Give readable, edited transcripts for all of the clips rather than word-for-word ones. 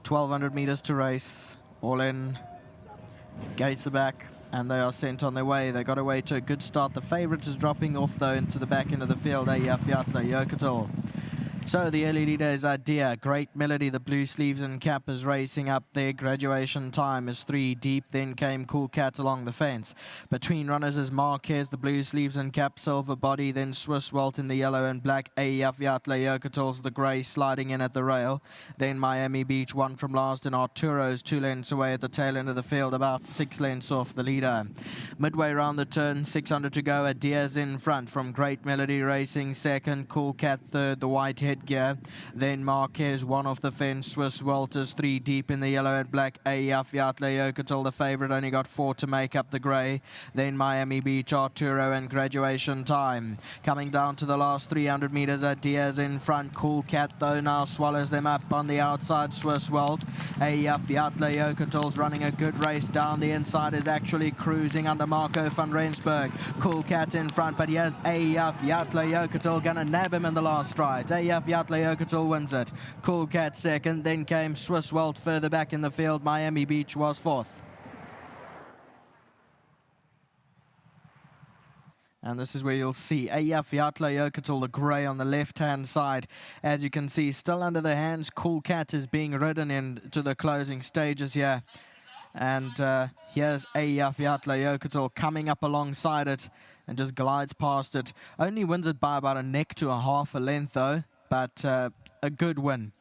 1,200 meters to race. All in. Gates the back. And they are sent on their way. They got away to a good start. The favourite is dropping off, though, into the back end of the field, Eyjafjallajokull. So the early leader is Idea. Great Melody, the blue sleeves and cap, is racing up there. Graduation Time is 3 deep. Then came Cool Cat along the fence. Between runners is Marquez, the blue sleeves and cap, Silver Body. Then Swiss Walt in the yellow and black. Eyjafjallajokull's the grey sliding in at the rail. Then Miami Beach, one from last. And Arturo's 2 lengths away at the tail end of the field, about 6 lengths off the leader. Midway round the turn, 600 to go. Idea's in front from Great Melody racing second. Cool Cat third, the white head gear. Then Marquez one off the fence. Swiss Walters 3 deep in the yellow and black. Eyjafjallajokull, the favourite, only got 4 to make up the grey. Then Miami Beach, Arturo and Graduation Time. Coming down to the last 300 metres, Idea's in front. Cool Cat though now swallows them up on the outside. Swiss Walt. Eyjafjallajokull's running a good race down the inside, is actually cruising under Marco van Rensburg. Cool Cat in front, but here's Eyjafjallajokull gonna nab him in the last stride. Eyjafjallajokull wins it. Cool Cat second, then came Swiss Walt further back in the field. Miami Beach was fourth. And this is where you'll see Eyjafjallajokull, the grey on the left-hand side. As you can see, still under the hands. Cool Cat is being ridden into the closing stages here. And here's Eyjafjallajokull coming up alongside it and just glides past it. Only wins it by about a neck to a half a length though, but a good win.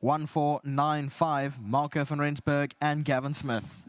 1-4-9-5, Marco van Rensburg and Gavin Smith.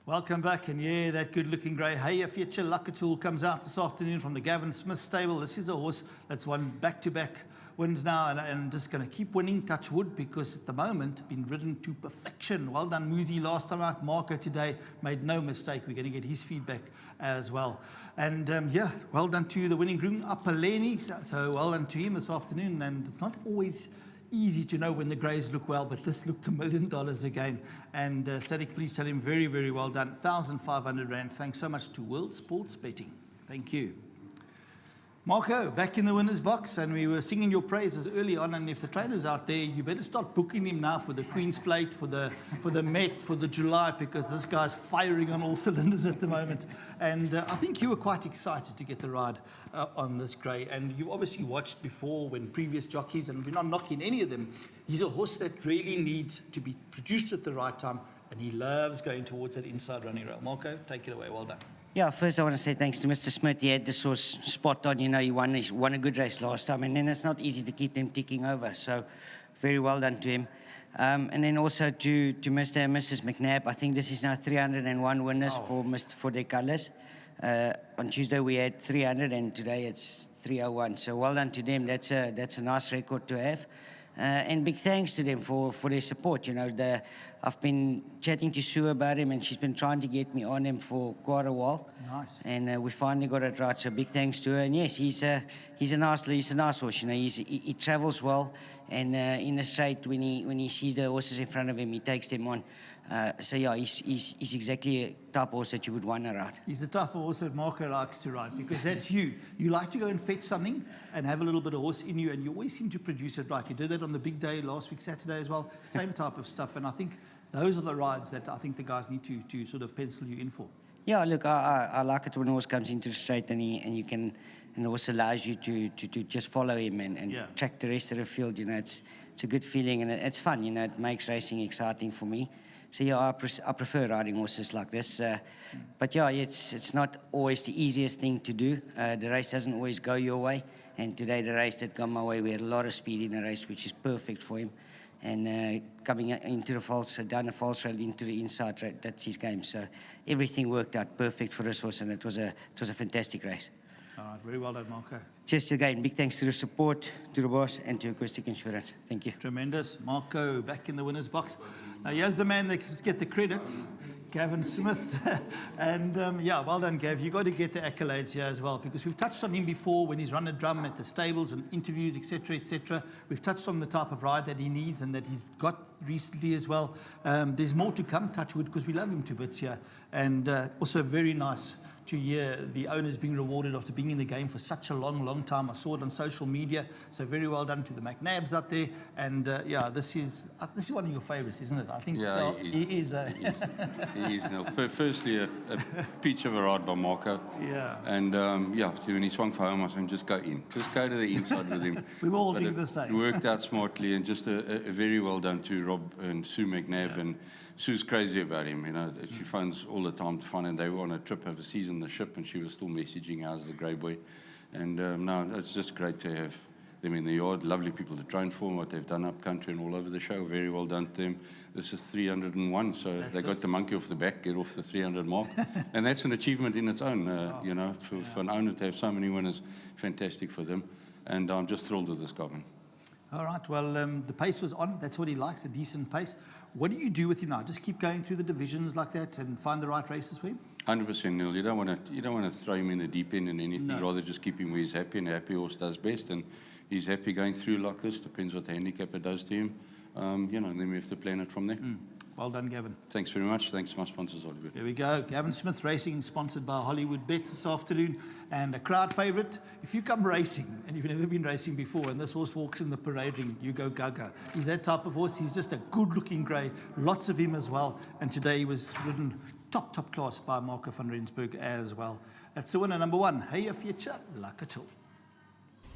Welcome back, and yeah, that good-looking grey Eyjafjallajokull comes out this afternoon from the Gavin Smith stable. This is a horse that's won back-to-back wins now, and just going to keep winning, touch wood, because at the moment, been ridden to perfection. Well done, Muzi, last time out. Marco today made no mistake. We're going to get his feedback as well. And yeah, well done to the winning groom, Apaleni. So well done to him this afternoon, and it's not always easy to know when the greys look well, but this looked $1 million again. And Sadiq, please tell him very, very well done. 1,500 Rand. Thanks so much to World Sports Betting. Thank you. Marco, back in the winner's box, and we were singing your praises early on, and if the trainer's out there, you better start booking him now for the Queen's Plate, for the Met, for the July, because this guy's firing on all cylinders at the moment. And I think you were quite excited to get the ride on this grey, and you obviously watched before when previous jockeys, and we're not knocking any of them. He's a horse that really needs to be produced at the right time, and he loves going towards that inside running rail. Marco, take it away. Well done. Yeah, first I want to say thanks to Mr. Smith. He had this horse spot on. You know, he won a good race last time, and then it's not easy to keep them ticking over. So, very well done to him. And then also to Mr. and Mrs. McNabb. I think this is now 301 winners for their colours. On Tuesday we had 300, and today it's 301. So well done to them. That's a nice record to have. And big thanks to them for their support. You know, I've been chatting to Sue about him, and she's been trying to get me on him for quite a while. Nice. And we finally got it right. So big thanks to her. And yes, he's a nice horse. You know, he travels well, and in the straight when he sees the horses in front of him, he takes them on. So yeah, he's exactly a type of horse that you would want to ride. He's the type of horse that Marco likes to ride, because that's you. You like to go and fetch something and have a little bit of horse in you, and you always seem to produce it right. You did that on the big day last week, Saturday as well. Same type of stuff, and I think those are the rides that I think the guys need to sort of pencil you in for. Yeah, look, I like it when a horse comes into the straight and the horse allows you to just follow him and track the rest of the field. You know, it's a good feeling, and it's fun. You know, it makes racing exciting for me. So yeah, I prefer riding horses like this. But yeah, it's not always the easiest thing to do. The race doesn't always go your way. And today the race did go my way. We had a lot of speed in the race, which is perfect for him. And coming into the false, down the false rail into the inside rail, that's his game. So everything worked out perfect for this horse, and it was a fantastic race. All right, very well done, Marco. Just again, big thanks to the support, to the boss, and to Acoustic Insurance. Thank you. Tremendous. Marco back in the winner's box. Now, here's the man that must get the credit. Gavin Smith. And yeah, well done, Gav. You've got to get the accolades here as well, because we've touched on him before when he's run a drum at the stables and interviews, etc., etc. We've touched on the type of ride that he needs and that he's got recently as well. There's more to come, touch wood, because we love him to bits here. And also very nice to hear the owners being rewarded after being in the game for such a long time. I saw it on social media, so very well done to the McNabs out there. And yeah, this is one of your favourites, isn't it? I think he is. He is. No. Firstly, a peach of a ride by Marco. Yeah. And yeah, when he swung for home, I said, just go in. Just go to the inside with him. We were all doing the same. It worked out smartly, and just a very well done to Rob and Sue McNabb. Yeah. And Sue's crazy about him, you know. She phones all the time to find him. They were on a trip overseas on the ship, and she was still messaging us, the grey boy. And no, it's just great to have them in the yard. Lovely people to train for, what they've done up country and all over the show. Very well done to them. This is 301, so they got the monkey off the back, get off the 300 mark. And that's an achievement in its own, you know, for an owner to have so many winners. Fantastic for them. And I'm just thrilled with this Gavin. All right, well, the pace was on. That's what he likes, a decent pace. What do you do with him now? Just keep going through the divisions like that and find the right races for him? 100%, Neil. You don't want to throw him in the deep end and anything. No. Rather just keep him where he's happy, and a happy horse does best. And he's happy going through like this. Depends what the handicapper does to him. You know, and then we have to plan it from there. Well done, Gavin. Thanks very much. Thanks to my sponsors, Hollywood. There we go. Gavin Smith Racing, sponsored by Hollywood Bets this afternoon. And a crowd favourite. If you come racing and you've never been racing before and this horse walks in the parade ring, you go gaga. He's that type of horse. He's just a good-looking grey. Lots of him as well. And today he was ridden top class by Marco van Rensburg as well. That's the winner, number 1. Eyjafjallajokull Race.